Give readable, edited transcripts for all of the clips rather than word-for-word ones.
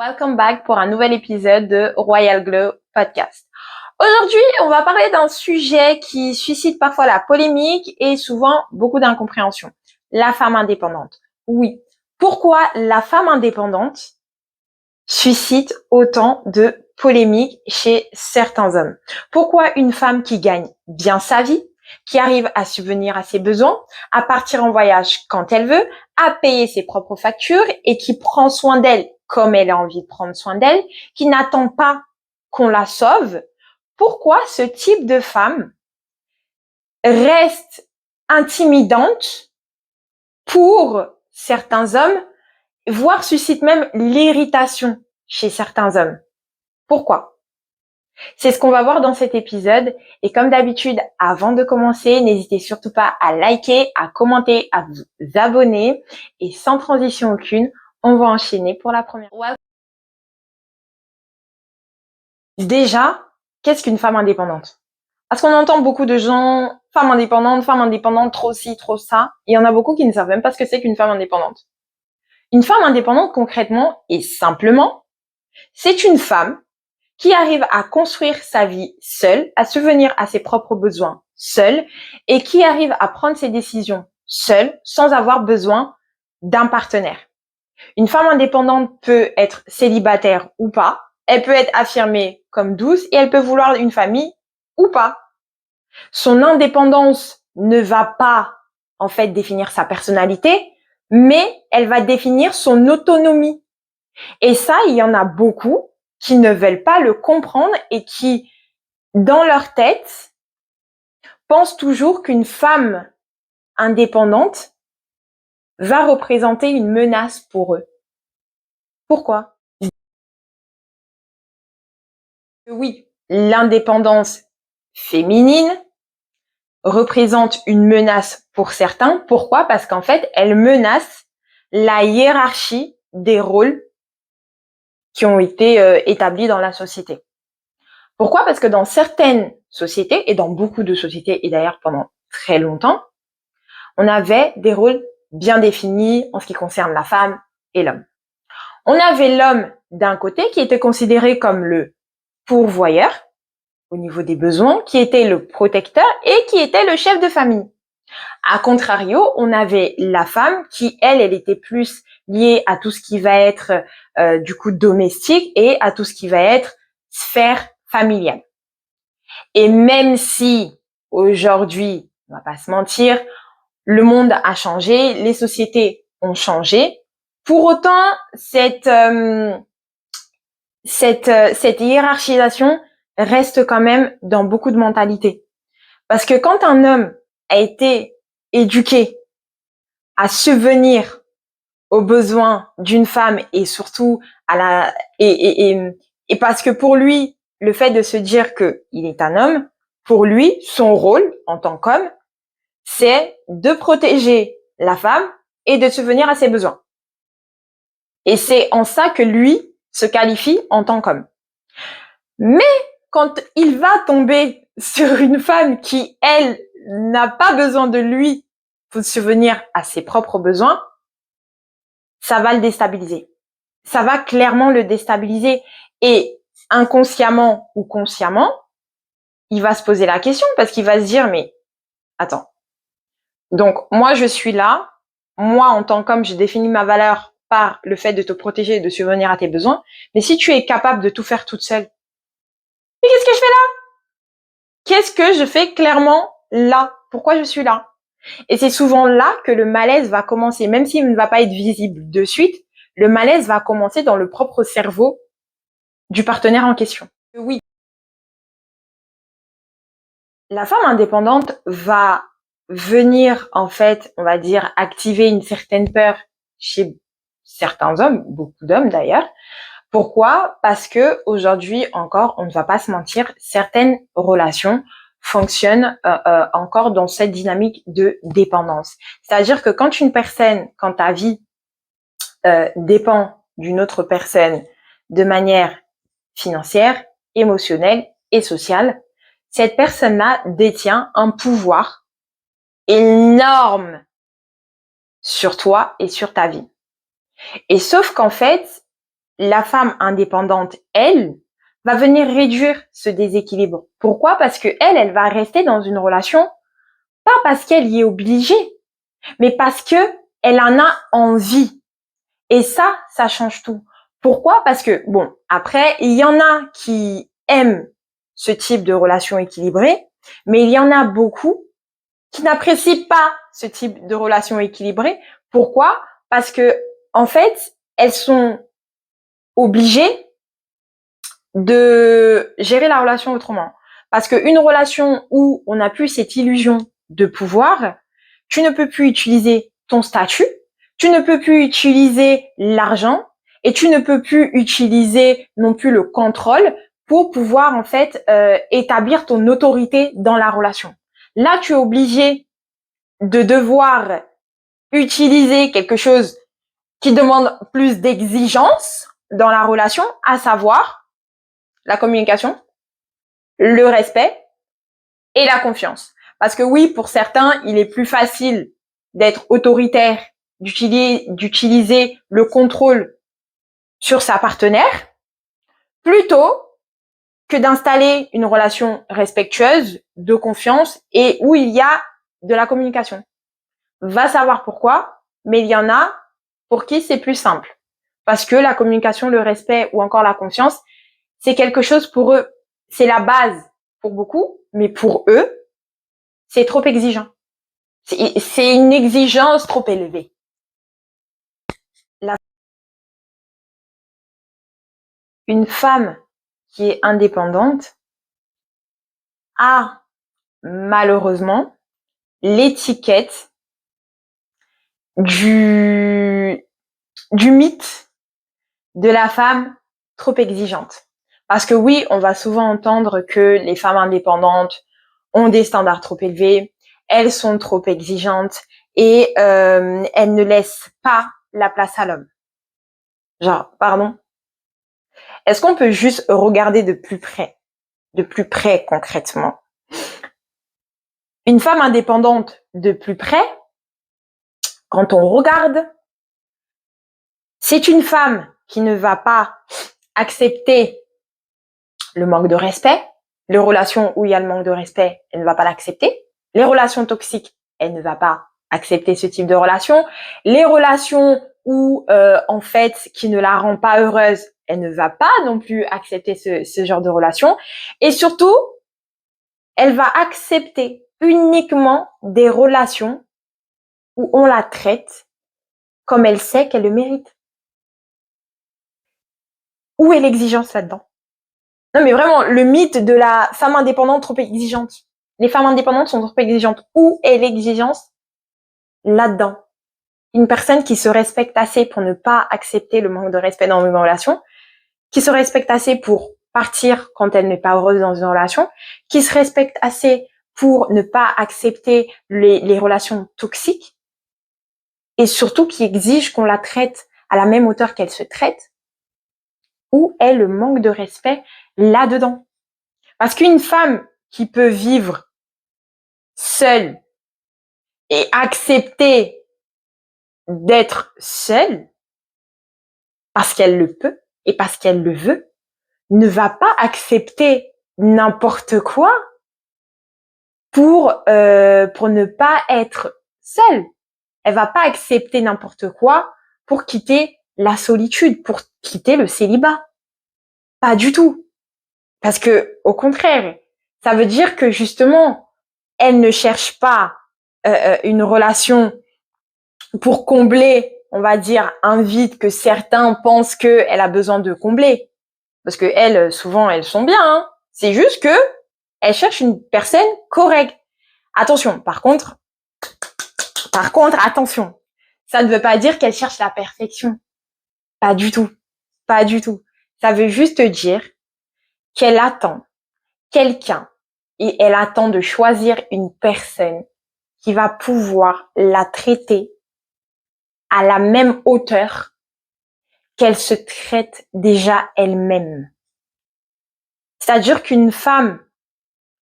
Welcome back pour un nouvel épisode de Royal Glow Podcast. Aujourd'hui, on va parler d'un sujet qui suscite parfois la polémique et souvent beaucoup d'incompréhension. La femme indépendante. Oui. Pourquoi la femme indépendante suscite autant de polémiques chez certains hommes? Pourquoi une femme qui gagne bien sa vie, qui arrive à subvenir à ses besoins, à partir en voyage quand elle veut, à payer ses propres factures et qui prend soin d'elle comme elle a envie de prendre soin d'elle, qui n'attend pas qu'on la sauve, pourquoi ce type de femme reste intimidante pour certains hommes, voire suscite même l'irritation chez certains hommes? Pourquoi? C'est ce qu'on va voir dans cet épisode. Et comme d'habitude, avant de commencer, n'hésitez surtout pas à liker, à commenter, à vous abonner. Et sans transition aucune, on va enchaîner pour la première. Déjà, qu'est-ce qu'une femme indépendante? Parce qu'on entend beaucoup de gens, femme indépendante, trop ci, trop ça. Il y en a beaucoup qui ne savent même pas ce que c'est qu'une femme indépendante. Une femme indépendante, concrètement et simplement, c'est une femme qui arrive à construire sa vie seule, à subvenir à ses propres besoins seule et qui arrive à prendre ses décisions seule sans avoir besoin d'un partenaire. Une femme indépendante peut être célibataire ou pas, elle peut être affirmée comme douce et elle peut vouloir une famille ou pas. Son indépendance ne va pas en fait définir sa personnalité, mais elle va définir son autonomie. Et ça, il y en a beaucoup qui ne veulent pas le comprendre et qui, dans leur tête, pensent toujours qu'une femme indépendante va représenter une menace pour eux. Pourquoi? Oui, l'indépendance féminine représente une menace pour certains. Pourquoi? Parce qu'en fait, elle menace la hiérarchie des rôles qui ont été établis dans la société. Pourquoi? Parce que dans certaines sociétés, et dans beaucoup de sociétés, et d'ailleurs pendant très longtemps, on avait des rôles bien définis en ce qui concerne la femme et l'homme. On avait l'homme d'un côté qui était considéré comme le pourvoyeur au niveau des besoins, qui était le protecteur et qui était le chef de famille. A contrario, on avait la femme qui, elle était plus liée à tout ce qui va être du coup domestique et à tout ce qui va être sphère familiale. Et même si aujourd'hui, on va pas se mentir, le monde a changé, les sociétés ont changé, pour autant cette hiérarchisation reste quand même dans beaucoup de mentalités. Parce que quand un homme a été éduqué à subvenir aux besoins d'une femme et surtout à la et parce que pour lui, le fait de se dire que il est un homme, pour lui, son rôle en tant qu'homme, c'est de protéger la femme et de subvenir à ses besoins. Et c'est en ça que lui se qualifie en tant qu'homme. Mais quand il va tomber sur une femme qui, elle, n'a pas besoin de lui pour subvenir à ses propres besoins, ça va le déstabiliser. Ça va clairement le déstabiliser. Et inconsciemment ou consciemment, il va se poser la question parce qu'il va se dire, mais attends. Donc, moi, je suis là. Moi, en tant qu'homme, j'ai défini ma valeur par le fait de te protéger et de subvenir à tes besoins. Mais si tu es capable de tout faire toute seule, mais qu'est-ce que je fais là? Qu'est-ce que je fais clairement là? Pourquoi je suis là? Et c'est souvent là que le malaise va commencer, même s'il ne va pas être visible de suite, le malaise va commencer dans le propre cerveau du partenaire en question. Oui. La femme indépendante va venir, en fait, on va dire, activer une certaine peur chez certains hommes, beaucoup d'hommes d'ailleurs. Pourquoi? Parce que aujourd'hui encore, on ne va pas se mentir, certaines relations fonctionnent encore dans cette dynamique de dépendance. C'est-à-dire que quand ta vie dépend d'une autre personne de manière financière, émotionnelle et sociale, cette personne-là détient un pouvoir énorme sur toi et sur ta vie. Et sauf qu'en fait, la femme indépendante, elle, va venir réduire ce déséquilibre. Pourquoi? Parce que elle va rester dans une relation, pas parce qu'elle y est obligée, mais parce que elle en a envie. Et ça change tout. Pourquoi? Parce que, bon, après, il y en a qui aiment ce type de relation équilibrée, mais il y en a beaucoup qui n'apprécient pas ce type de relation équilibrée. Pourquoi? Parce que, en fait, elles sont obligées de gérer la relation autrement. Parce qu'une relation où on n'a plus cette illusion de pouvoir, tu ne peux plus utiliser ton statut, tu ne peux plus utiliser l'argent et tu ne peux plus utiliser non plus le contrôle pour pouvoir en fait établir ton autorité dans la relation. Là, tu es obligé de devoir utiliser quelque chose qui demande plus d'exigence dans la relation, à savoir la communication, le respect et la confiance. Parce que oui, pour certains, il est plus facile d'être autoritaire, d'utiliser le contrôle sur sa partenaire, plutôt que d'installer une relation respectueuse, de confiance et où il y a de la communication. Va savoir pourquoi, mais il y en a pour qui c'est plus simple. Parce que la communication, le respect ou encore la confiance, c'est quelque chose pour eux, c'est la base pour beaucoup, mais pour eux, c'est trop exigeant. C'est une exigence trop élevée. Une femme qui est indépendante a malheureusement l'étiquette du mythe de la femme trop exigeante. Parce que oui, on va souvent entendre que les femmes indépendantes ont des standards trop élevés, elles sont trop exigeantes et elles ne laissent pas la place à l'homme. Genre, pardon. Est-ce qu'on peut juste regarder de plus près concrètement? Une femme indépendante de plus près, quand on regarde, c'est une femme qui ne va pas accepter le manque de respect. Les relations où il y a le manque de respect, elle ne va pas l'accepter. Les relations toxiques, elle ne va pas accepter ce type de relation. Les relations où, en fait, qui ne la rend pas heureuse, elle ne va pas non plus accepter ce genre de relation. Et surtout, elle va accepter uniquement des relations où on la traite comme elle sait qu'elle le mérite. Où est l'exigence là-dedans? Non, mais vraiment, le mythe de la femme indépendante trop exigeante. Les femmes indépendantes sont trop exigeantes. Où est l'exigence là-dedans? Une personne qui se respecte assez pour ne pas accepter le manque de respect dans une relation, qui se respecte assez pour partir quand elle n'est pas heureuse dans une relation, qui se respecte assez pour ne pas accepter les relations toxiques, et surtout qui exige qu'on la traite à la même hauteur qu'elle se traite. Où est le manque de respect là-dedans? Parce qu'une femme qui peut vivre seule et accepter d'être seule parce qu'elle le peut et parce qu'elle le veut, ne va pas accepter n'importe quoi pour ne pas être seule. Elle va pas accepter n'importe quoi pour quitter la solitude, pour quitter le célibat. Pas du tout. Parce que, au contraire, ça veut dire que justement, elle ne cherche pas une relation pour combler, on va dire, un vide que certains pensent qu'elle a besoin de combler. Parce que elles, souvent, elles sont bien. Hein. C'est juste que elles cherchent une personne correcte. Attention, par contre, attention. Ça ne veut pas dire qu'elle cherche la perfection. Pas du tout. Pas du tout. Ça veut juste dire qu'elle attend quelqu'un et elle attend de choisir une personne qui va pouvoir la traiter à la même hauteur qu'elle se traite déjà elle-même. C'est-à-dire qu'une femme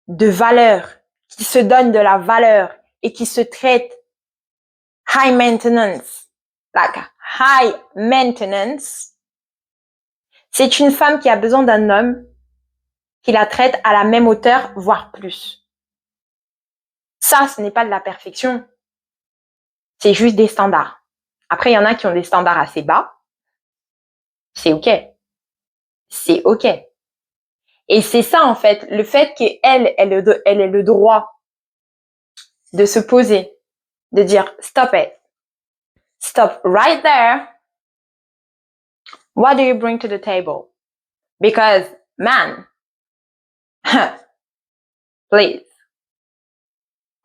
de valeur, qui se donne de la valeur et qui se traite high maintenance, like high maintenance, C'est une femme qui a besoin d'un homme qui la traite à la même hauteur, voire plus. Ça, ce n'est pas de la perfection. C'est juste des standards. Après, il y en a qui ont des standards assez bas. C'est OK. C'est OK. Et c'est ça, en fait, le fait qu'elle ait le droit de se poser, de dire stop it. Stop right there. What do you bring to the table? Because, man, please,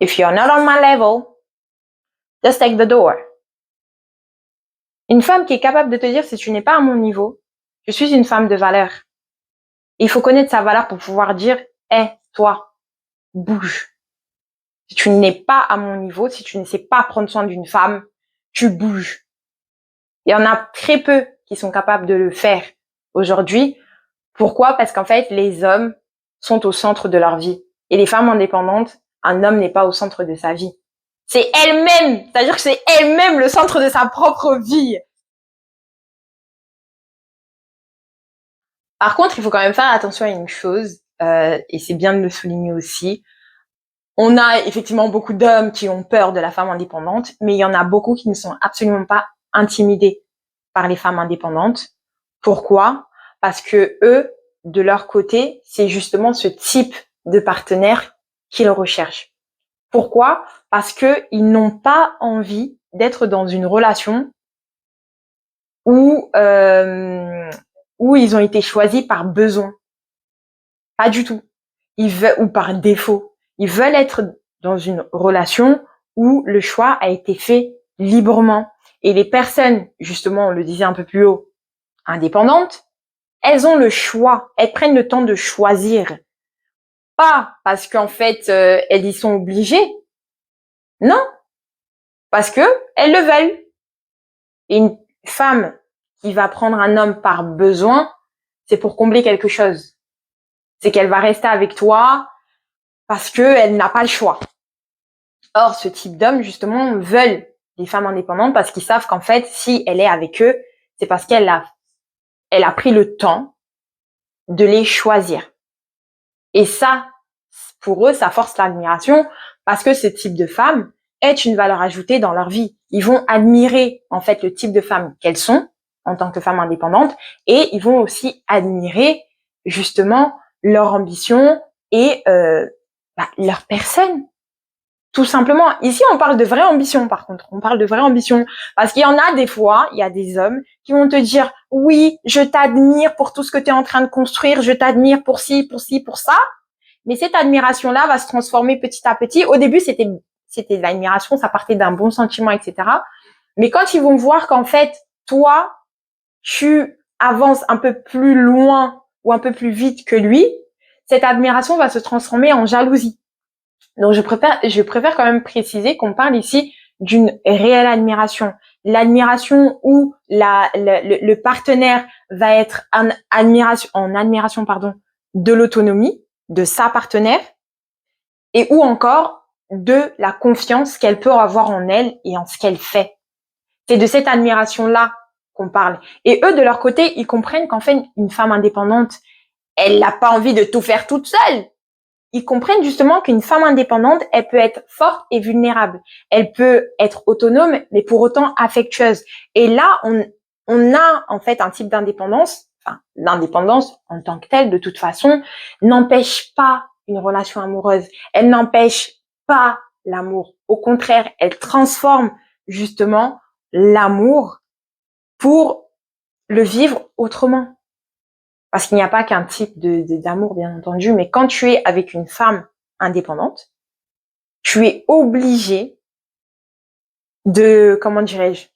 if you're not on my level, just take the door. Une femme qui est capable de te dire si tu n'es pas à mon niveau, je suis une femme de valeur. Il faut connaître sa valeur pour pouvoir dire, toi, bouge. Si tu n'es pas à mon niveau, si tu ne sais pas prendre soin d'une femme, tu bouges. Il y en a très peu qui sont capables de le faire aujourd'hui. Pourquoi? Parce qu'en fait, les hommes sont au centre de leur vie. Et les femmes indépendantes, un homme n'est pas au centre de sa vie. C'est elle-même, c'est-à-dire que c'est elle-même le centre de sa propre vie. Par contre, il faut quand même faire attention à une chose, et c'est bien de le souligner aussi. On a effectivement beaucoup d'hommes qui ont peur de la femme indépendante, mais il y en a beaucoup qui ne sont absolument pas intimidés par les femmes indépendantes. Pourquoi? Parce que eux, de leur côté, c'est justement ce type de partenaire qu'ils recherchent. Pourquoi? Parce que ils n'ont pas envie d'être dans une relation où ils ont été choisis par besoin. Pas du tout. Ils veulent, ou par défaut. Ils veulent être dans une relation où le choix a été fait librement. Et les personnes, justement, on le disait un peu plus haut, indépendantes, elles ont le choix. Elles prennent le temps de choisir. Pas parce qu'en fait, elles y sont obligées. Non. Parce que elles le veulent. Et une femme qui va prendre un homme par besoin, c'est pour combler quelque chose. C'est qu'elle va rester avec toi parce qu'elle n'a pas le choix. Or, ce type d'hommes, justement, veulent des femmes indépendantes parce qu'ils savent qu'en fait, si elle est avec eux, c'est parce qu'elle a pris le temps de les choisir. Et ça, pour eux, ça force l'admiration parce que ce type de femme est une valeur ajoutée dans leur vie. Ils vont admirer, en fait, le type de femme qu'elles sont en tant que femmes indépendantes et ils vont aussi admirer, justement, leur ambition et leur personne. Tout simplement. Ici, on parle de vraie ambition, par contre. On parle de vraie ambition. Parce qu'il y en a des fois, il y a des hommes qui vont te dire, oui, je t'admire pour tout ce que tu es en train de construire, je t'admire pour ci, pour ci, pour ça. Mais cette admiration-là va se transformer petit à petit. Au début, c'était de l'admiration, ça partait d'un bon sentiment, etc. Mais quand ils vont voir qu'en fait, toi, tu avances un peu plus loin ou un peu plus vite que lui, cette admiration va se transformer en jalousie. Donc, je préfère quand même préciser qu'on parle ici d'une réelle admiration. L'admiration où le partenaire va être en admiration, de l'autonomie de sa partenaire et ou encore de la confiance qu'elle peut avoir en elle et en ce qu'elle fait. C'est de cette admiration-là qu'on parle. Et eux, de leur côté, ils comprennent qu'en fait, une femme indépendante, elle n'a pas envie de tout faire toute seule. Ils comprennent justement qu'une femme indépendante, elle peut être forte et vulnérable. Elle peut être autonome, mais pour autant affectueuse. Et là, on a en fait un type d'indépendance, enfin, l'indépendance en tant que telle, de toute façon, n'empêche pas une relation amoureuse. Elle n'empêche pas l'amour. Au contraire, elle transforme justement l'amour pour le vivre autrement. Parce qu'il n'y a pas qu'un type d'amour, bien entendu, mais quand tu es avec une femme indépendante, tu es obligé de, comment dirais-je,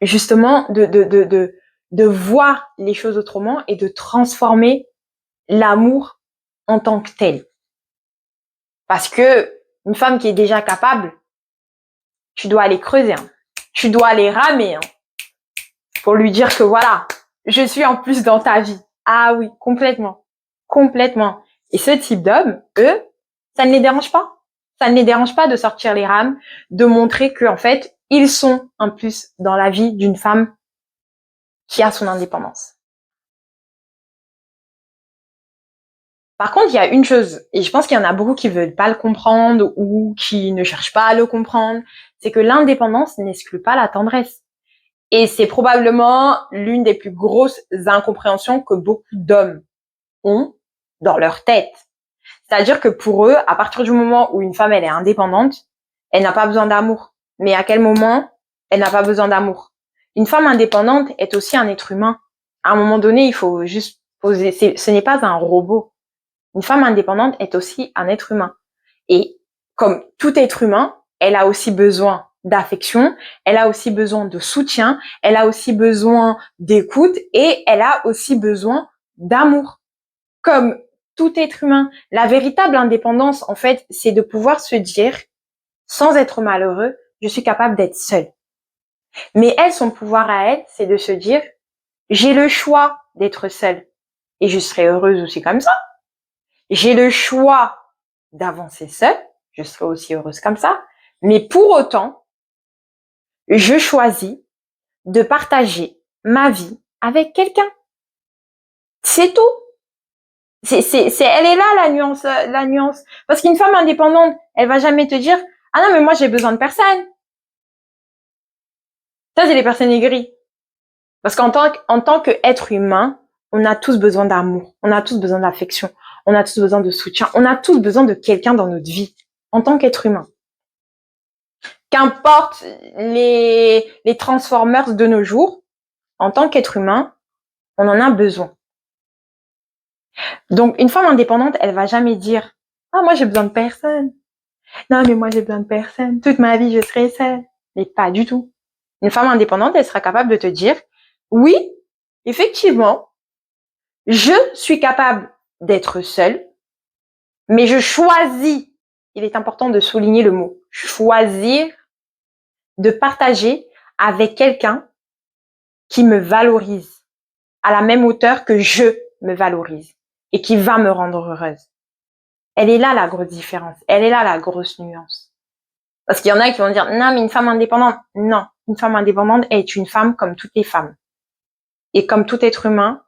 justement, de voir les choses autrement et de transformer l'amour en tant que tel. Parce que une femme qui est déjà capable, tu dois aller creuser, hein. Tu dois aller ramer, hein, pour lui dire que voilà, je suis en plus dans ta vie. Ah oui, complètement. Complètement. Et ce type d'hommes, eux, ça ne les dérange pas. Ça ne les dérange pas de sortir les rames, de montrer que, en fait, ils sont en plus dans la vie d'une femme qui a son indépendance. Par contre, il y a une chose, et je pense qu'il y en a beaucoup qui veulent pas le comprendre ou qui ne cherchent pas à le comprendre, c'est que l'indépendance n'exclut pas la tendresse. Et c'est probablement l'une des plus grosses incompréhensions que beaucoup d'hommes ont dans leur tête. C'est-à-dire que pour eux, à partir du moment où une femme, elle est indépendante, elle n'a pas besoin d'amour. Mais à quel moment elle n'a pas besoin d'amour? Une femme indépendante est aussi un être humain. À un moment donné, il faut juste poser, ce n'est pas un robot. Une femme indépendante est aussi un être humain. Et comme tout être humain, elle a aussi besoin d'affection, elle a aussi besoin de soutien, elle a aussi besoin d'écoute et elle a aussi besoin d'amour. Comme tout être humain, la véritable indépendance, en fait, c'est de pouvoir se dire, sans être malheureux, je suis capable d'être seule. Mais elle, son pouvoir à elle, c'est de se dire, j'ai le choix d'être seule et je serai heureuse aussi comme ça. J'ai le choix d'avancer seule, je serai aussi heureuse comme ça. Mais pour autant, je choisis de partager ma vie avec quelqu'un. C'est tout. Elle est là la nuance. Parce qu'une femme indépendante, elle va jamais te dire, ah non mais moi j'ai besoin de personne. Ça c'est les personnes aigries. Parce qu'en tant qu'être humain, on a tous besoin d'amour, on a tous besoin d'affection, on a tous besoin de soutien, on a tous besoin de quelqu'un dans notre vie, en tant qu'être humain. Qu'importe les Transformers de nos jours, en tant qu'être humain, on en a besoin. Donc, une femme indépendante, elle va jamais dire, ah, moi, j'ai besoin de personne. Non, mais moi, j'ai besoin de personne. Toute ma vie, je serai seule. Mais pas du tout. Une femme indépendante, elle sera capable de te dire, oui, effectivement, je suis capable d'être seule, mais je choisis, il est important de souligner le mot, choisir de partager avec quelqu'un qui me valorise à la même hauteur que je me valorise et qui va me rendre heureuse. Elle est là la grosse différence. Elle est là la grosse nuance. Parce qu'il y en a qui vont dire, non, mais une femme indépendante. Non, une femme indépendante est une femme comme toutes les femmes. Et comme tout être humain,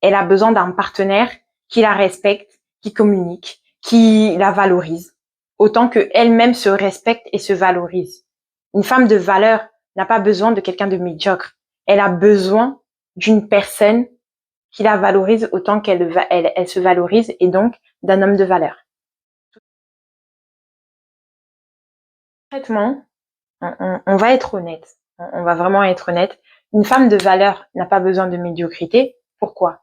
elle a besoin d'un partenaire qui la respecte, qui communique, qui la valorise, autant qu'elle-même se respecte et se valorise. Une femme de valeur n'a pas besoin de quelqu'un de médiocre. Elle a besoin d'une personne qui la valorise autant elle se valorise et donc d'un homme de valeur. Concrètement, on va être honnête. On va vraiment être honnête. Une femme de valeur n'a pas besoin de médiocrité. Pourquoi?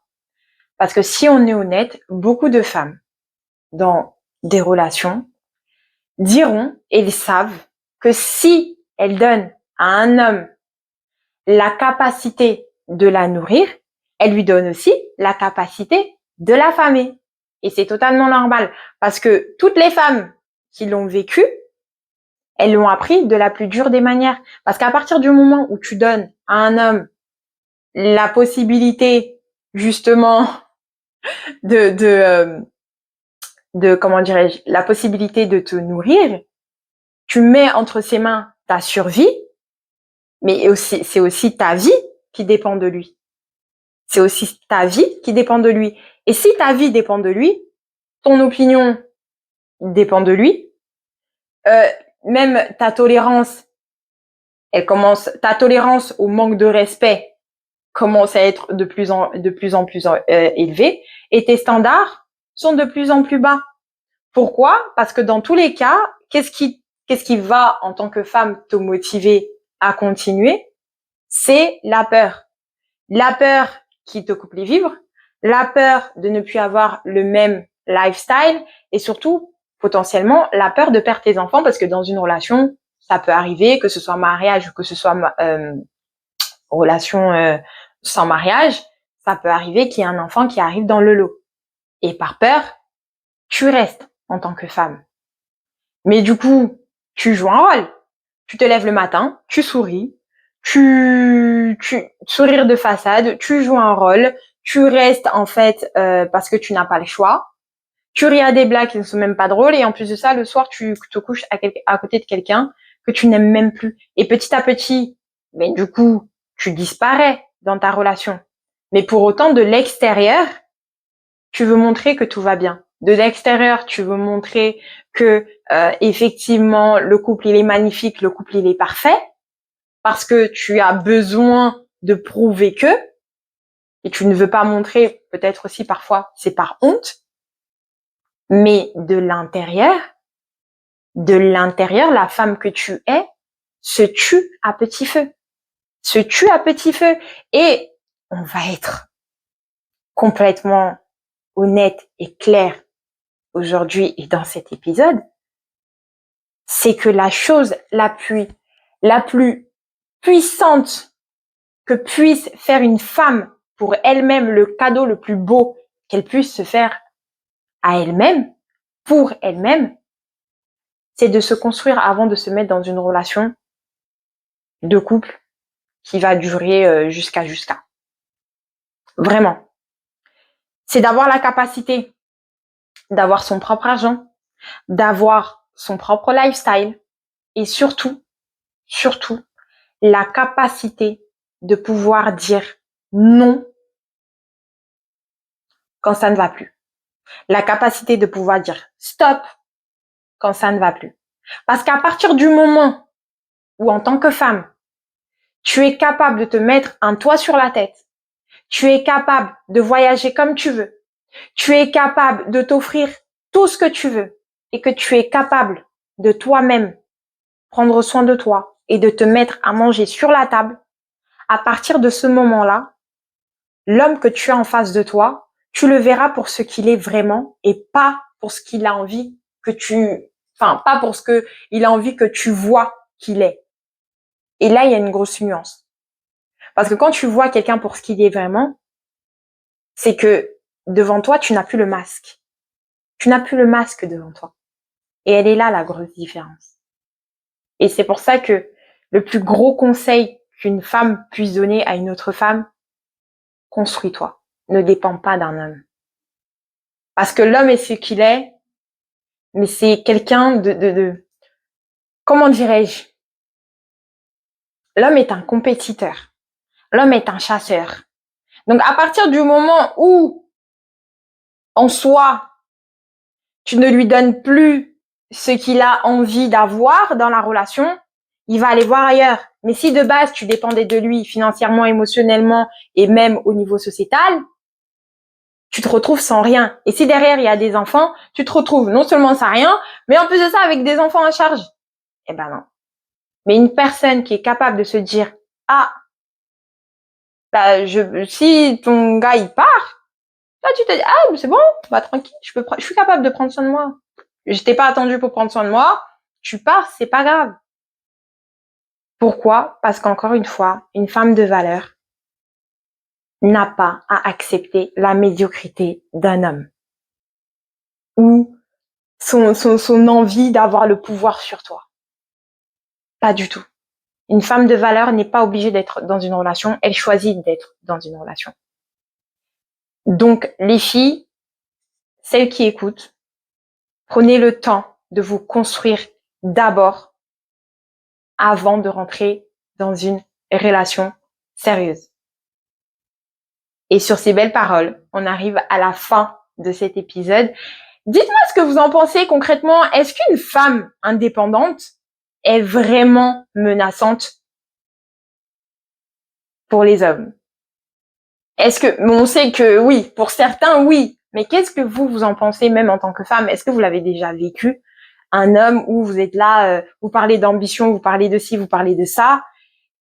Parce que si on est honnête, beaucoup de femmes dans des relations diront et ils savent que si elles donnent à un homme la capacité de la nourrir, elle lui donne aussi la capacité de l'affamer. Et c'est totalement normal parce que toutes les femmes qui l'ont vécu, elles l'ont appris de la plus dure des manières. Parce qu'à partir du moment où tu donnes à un homme la possibilité, justement, de comment dirais-je, la possibilité de te nourrir, tu mets entre ses mains ta survie, mais aussi, c'est aussi ta vie qui dépend de lui. C'est aussi ta vie qui dépend de lui. Et si ta vie dépend de lui, ton opinion dépend de lui, même ta tolérance, ta tolérance au manque de respect commence à être de plus en plus élevée, et tes standards sont de plus en plus bas. Pourquoi? Parce que dans tous les cas, qu'est-ce qui va en tant que femme te motiver à continuer? C'est la peur. La peur qui te coupe les vivres, la peur de ne plus avoir le même lifestyle et surtout, potentiellement, la peur de perdre tes enfants parce que dans une relation, ça peut arriver, que ce soit mariage ou que ce soit relation sans mariage, ça peut arriver qu'il y ait un enfant qui arrive dans le lot. Et par peur, tu restes en tant que femme. Mais du coup, tu joues un rôle. Tu te lèves le matin, tu souris, tu sourire de façade, tu joues un rôle, tu restes en fait parce que tu n'as pas le choix. Tu ris à des blagues qui ne sont même pas drôles et en plus de ça, le soir, tu te couches à côté de quelqu'un que tu n'aimes même plus. Et petit à petit, ben, du coup, tu disparais dans ta relation. Mais pour autant, de l'extérieur, tu veux montrer que tout va bien. De l'extérieur, tu veux montrer que effectivement le couple il est magnifique, le couple il est parfait, parce que tu as besoin de prouver que, et tu ne veux pas montrer, peut-être aussi parfois c'est par honte, mais de l'intérieur, la femme que tu es se tue à petit feu, et on va être complètement honnête et clair aujourd'hui et dans cet épisode, c'est que la chose la plus puissante que puisse faire une femme pour elle-même, le cadeau le plus beau qu'elle puisse se faire à elle-même, pour elle-même, c'est de se construire avant de se mettre dans une relation de couple qui va durer jusqu'à. Vraiment. C'est d'avoir la capacité d'avoir son propre argent, d'avoir son propre lifestyle et surtout, la capacité de pouvoir dire non quand ça ne va plus. La capacité de pouvoir dire stop quand ça ne va plus. Parce qu'à partir du moment où en tant que femme, tu es capable de te mettre un toit sur la tête, tu es capable de voyager comme tu veux, tu es capable de t'offrir tout ce que tu veux et que tu es capable de toi-même prendre soin de toi et de te mettre à manger sur la table, à partir de ce moment-là, l'homme que tu as en face de toi, tu le verras pour ce qu'il est vraiment et pas pour ce qu'il a envie pas pour ce que il a envie que tu vois qu'il est. Et là, il y a une grosse nuance. Parce que quand tu vois quelqu'un pour ce qu'il est vraiment, c'est que devant toi, tu n'as plus le masque. Tu n'as plus le masque devant toi. Et elle est là, la grosse différence. Et c'est pour ça que le plus gros conseil qu'une femme puisse donner à une autre femme, construis-toi. Ne dépends pas d'un homme. Parce que l'homme est ce qu'il est, mais c'est quelqu'un comment dirais-je? L'homme est un compétiteur. L'homme est un chasseur. Donc, à partir du moment où, en soi, tu ne lui donnes plus ce qu'il a envie d'avoir dans la relation, il va aller voir ailleurs. Mais si de base, tu dépendais de lui financièrement, émotionnellement et même au niveau sociétal, tu te retrouves sans rien. Et si derrière, il y a des enfants, tu te retrouves non seulement sans rien, mais en plus de ça, avec des enfants à charge. Eh ben non. Mais une personne qui est capable de se dire, ah, si ton gars, il part, là, tu te dis, ah, mais c'est bon, bah, tranquille, je suis capable de prendre soin de moi. Je t'ai pas attendu pour prendre soin de moi. Tu pars, c'est pas grave. Pourquoi? Parce qu'encore une fois, une femme de valeur n'a pas à accepter la médiocrité d'un homme ou son envie d'avoir le pouvoir sur toi. Pas du tout. Une femme de valeur n'est pas obligée d'être dans une relation, elle choisit d'être dans une relation. Donc, les filles, celles qui écoutent, prenez le temps de vous construire d'abord avant de rentrer dans une relation sérieuse. Et sur ces belles paroles, on arrive à la fin de cet épisode. Dites-moi ce que vous en pensez concrètement. Est-ce qu'une femme indépendante est vraiment menaçante pour les hommes? On sait que oui, pour certains, oui. Mais qu'est-ce que vous en pensez même en tant que femme? Est-ce que vous l'avez déjà vécu? Un homme où vous êtes là, vous parlez d'ambition, vous parlez de ci, vous parlez de ça.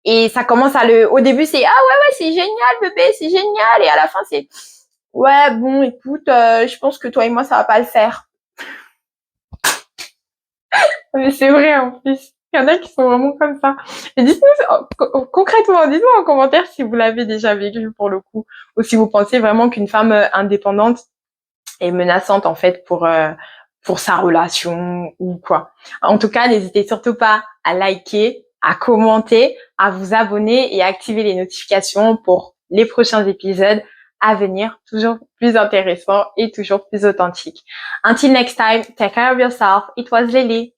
Et ça commence au début, c'est, ah ouais, c'est génial, bébé, c'est génial. Et à la fin, c'est, ouais, bon, écoute, je pense que toi et moi, ça va pas le faire. Mais c'est vrai, en plus. Il y en a qui sont vraiment comme ça. Et dites-nous, concrètement, dites-moi en commentaire si vous l'avez déjà vécu pour le coup, ou si vous pensez vraiment qu'une femme indépendante est menaçante, en fait, pour sa relation ou quoi. En tout cas, n'hésitez surtout pas à liker, à commenter, à vous abonner et à activer les notifications pour les prochains épisodes à venir, toujours plus intéressants et toujours plus authentiques. Until next time, take care of yourself. It was Lily.